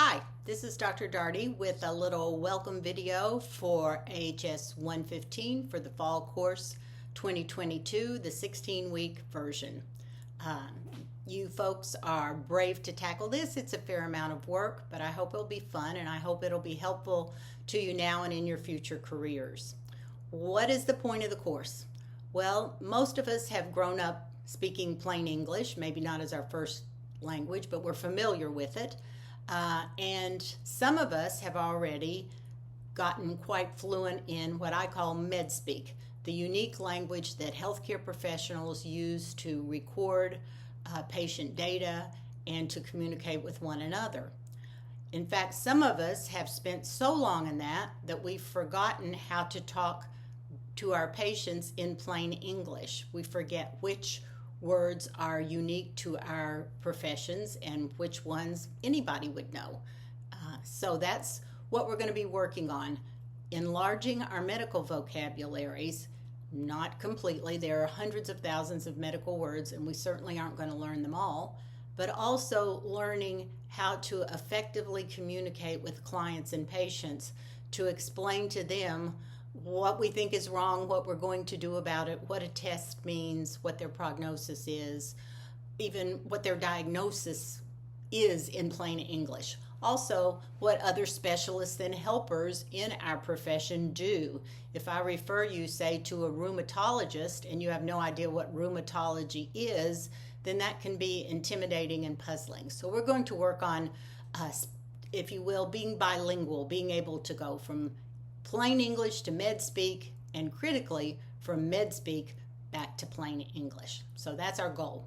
Hi, this is Dr. Darty with a little welcome video for AHS 115 for the Fall Course 2022, the 16-week version. You folks are brave to tackle this. It's a fair amount of work, but I hope it'll be fun and I hope it'll be helpful to you now and in your future careers. What is the point of the course? Well, most of us have grown up speaking plain English, maybe not as our first language, but we're familiar with it. And some of us have already gotten quite fluent in what I call med speak, the unique language that healthcare professionals use to record patient data and to communicate with one another. In fact, some of us have spent so long in that we've forgotten how to talk to our patients in plain English. We forget which words are unique to our professions and which ones anybody would know. So that's what we're going to be working on, enlarging our medical vocabularies, not completely. There are hundreds of thousands of medical words and we certainly aren't going to learn them all, but also learning how to effectively communicate with clients and patients to explain to them what we think is wrong, what we're going to do about it, what a test means, what their prognosis is, even what their diagnosis is in plain English. Also, what other specialists and helpers in our profession do. If I refer you, say, to a rheumatologist and you have no idea what rheumatology is, then that can be intimidating and puzzling. So we're going to work on, if you will, being bilingual, being able to go from plain English to med speak, and critically from med speak back to plain English. So that's our goal.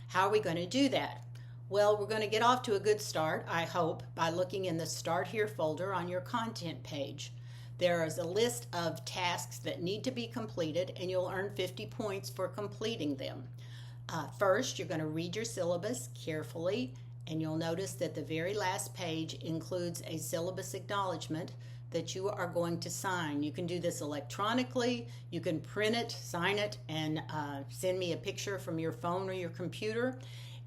How are we going to do that? Well, we're going to get off to a good start, I hope, by looking in the Start Here folder on your content page. There is a list of tasks that need to be completed, and you'll earn 50 points for completing them. First, you're going to read your syllabus carefully, and you'll notice that the very last page includes a syllabus acknowledgement that you are going to sign. You can do this electronically. You can print it, sign it, and send me a picture from your phone or your computer.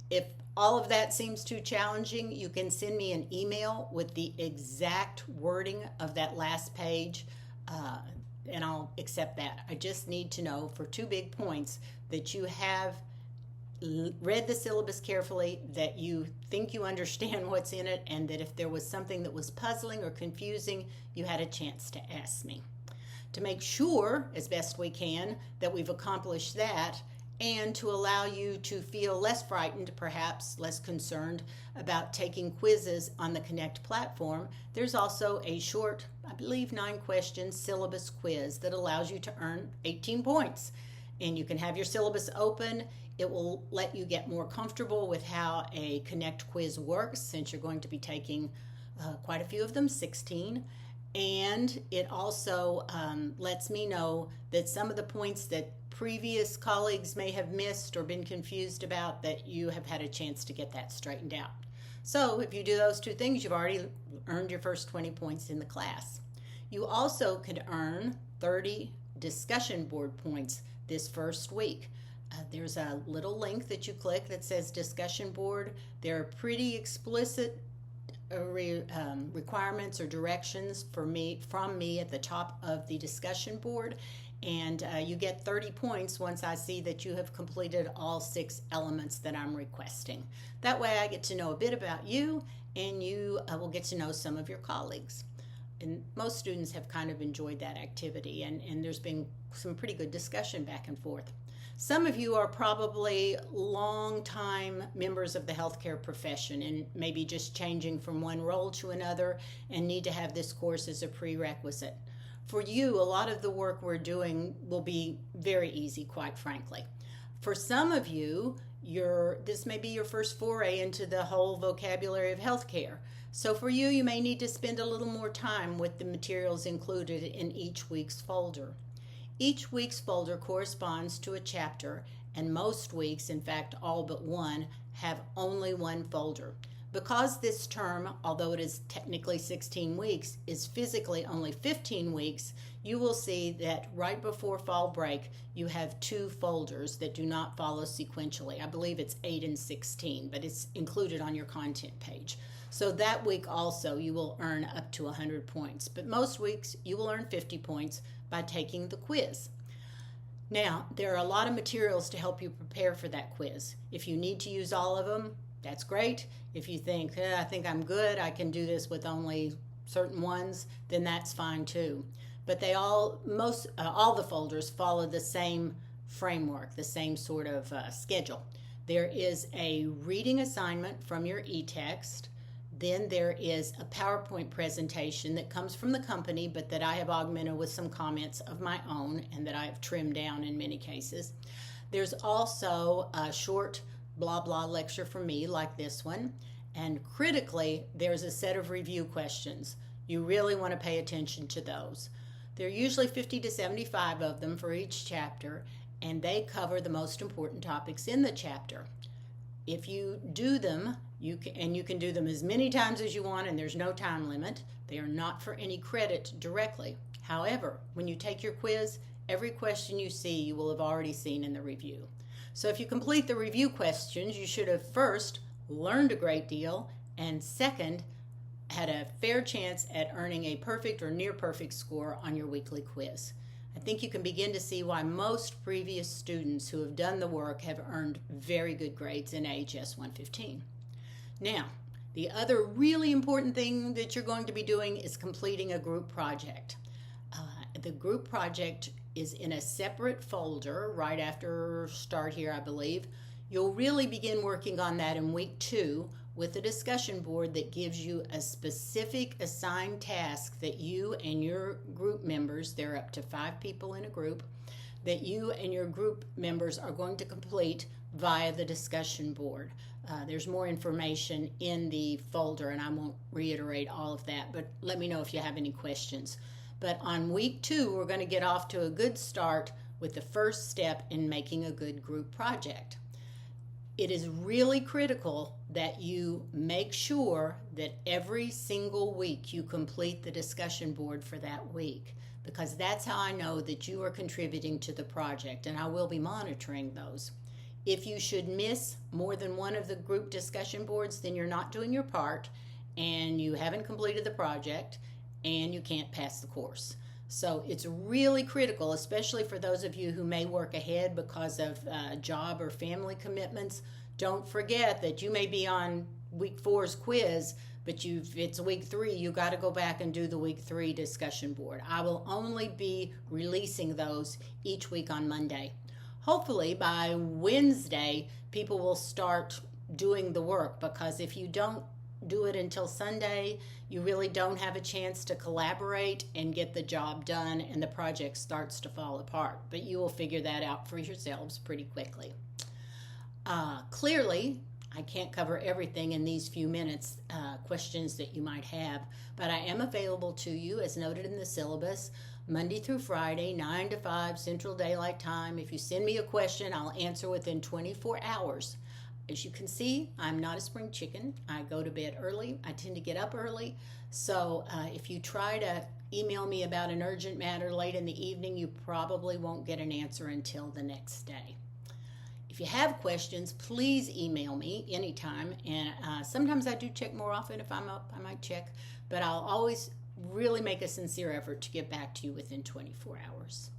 If all of that seems too challenging, you can send me an email with the exact wording of that last page, and I'll accept that. I just need to know for 2 big points that you have read the syllabus carefully, that you think you understand what's in it, and that if there was something that was puzzling or confusing, you had a chance to ask me. To make sure, as best we can, that we've accomplished that, and to allow you to feel less frightened, perhaps less concerned about taking quizzes on the Connect platform, there's also a short, I believe 9-question syllabus quiz that allows you to earn 18 points. And you can have your syllabus open. It will let you get more comfortable with how a Connect quiz works, since you're going to be taking quite a few of them, 16. And it also lets me know that some of the points that previous colleagues may have missed or been confused about, that you have had a chance to get that straightened out. So if you do those 2 things, you've already earned your first 20 points in the class. You also could earn 30 discussion board points this first week. There's a little link that you click that says discussion board. There are pretty explicit requirements or directions from me at the top of the discussion board, and you get 30 points once I see that you have completed all 6 elements that I'm requesting. That way I get to know a bit about you, and you will get to know some of your colleagues. And most students have kind of enjoyed that activity, and there's been some pretty good discussion back and forth. Some of you are probably long-time members of the healthcare profession and maybe just changing from one role to another and need to have this course as a prerequisite. For you, a lot of the work we're doing will be very easy, quite frankly. For some of you, this may be your first foray into the whole vocabulary of healthcare. So for you, you may need to spend a little more time with the materials included in each week's folder. Each week's folder corresponds to a chapter, and most weeks, in fact all but one, have only one folder. Because this term, although it is technically 16 weeks, is physically only 15 weeks, you will see that right before fall break, you have 2 folders that do not follow sequentially. I believe it's 8 and 16, but it's included on your content page. So that week also you will earn up to 100 points. But most weeks you will earn 50 points by taking the quiz. Now, there are a lot of materials to help you prepare for that quiz. If you need to use all of them, that's great. If you think, I think I'm good, I can do this with only certain ones, then that's fine too. But they all the folders follow the same framework, the same sort of schedule. There is a reading assignment from your e-text. Then there is a PowerPoint presentation that comes from the company, but that I have augmented with some comments of my own and that I have trimmed down in many cases. There's also a short blah blah lecture from me like this one. And critically, there's a set of review questions. You really want to pay attention to those. There are usually 50 to 75 of them for each chapter, and they cover the most important topics in the chapter. If you do them, you can do them as many times as you want, and there's no time limit. They are not for any credit directly. However, when you take your quiz, every question you see you will have already seen in the review. So if you complete the review questions, you should have first learned a great deal, and second, had a fair chance at earning a perfect or near perfect score on your weekly quiz. I think you can begin to see why most previous students who have done the work have earned very good grades in AHS 115. Now, the other really important thing that you're going to be doing is completing a group project. The group project is in a separate folder right after Start Here, I believe. You'll really begin working on that in week 2 with a discussion board that gives you a specific assigned task that you and your group members, there are up to 5 people in a group, that you and your group members are going to complete via the discussion board. There's more information in the folder, and I won't reiterate all of that, but let me know if you have any questions. But on week 2, we're going to get off to a good start with the first step in making a good group project. It is really critical that you make sure that every single week you complete the discussion board for that week, because that's how I know that you are contributing to the project, and I will be monitoring those. If you should miss more than one of the group discussion boards, then you're not doing your part and you haven't completed the project and you can't pass the course. So it's really critical, especially for those of you who may work ahead because of job or family commitments. Don't forget that you may be on week 4's quiz, but it's week 3, you got to go back and do the week 3 discussion board. I will only be releasing those each week on Monday. Hopefully by Wednesday, people will start doing the work, because if you don't do it until Sunday, you really don't have a chance to collaborate and get the job done, and the project starts to fall apart. But you will figure that out for yourselves pretty quickly. Clearly, I can't cover everything in these few minutes, questions that you might have, but I am available to you, as noted in the syllabus, Monday through Friday, 9 to 5 Central Daylight Time. If you send me a question, I'll answer within 24 hours. As you can see, I'm not a spring chicken. I go to bed early. I tend to get up early. So if you try to email me about an urgent matter late in the evening, you probably won't get an answer until the next day. If you have questions, please email me anytime. And sometimes I do check more often. If I'm up, I might check. But I'll always really make a sincere effort to get back to you within 24 hours.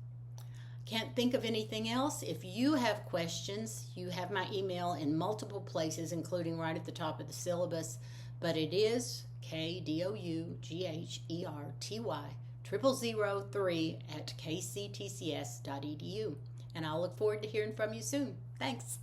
Can't think of anything else. If you have questions, you have my email in multiple places, including right at the top of the syllabus, but it is KDOUGHERTY0003@kctcs.edu. And I'll look forward to hearing from you soon. Thanks.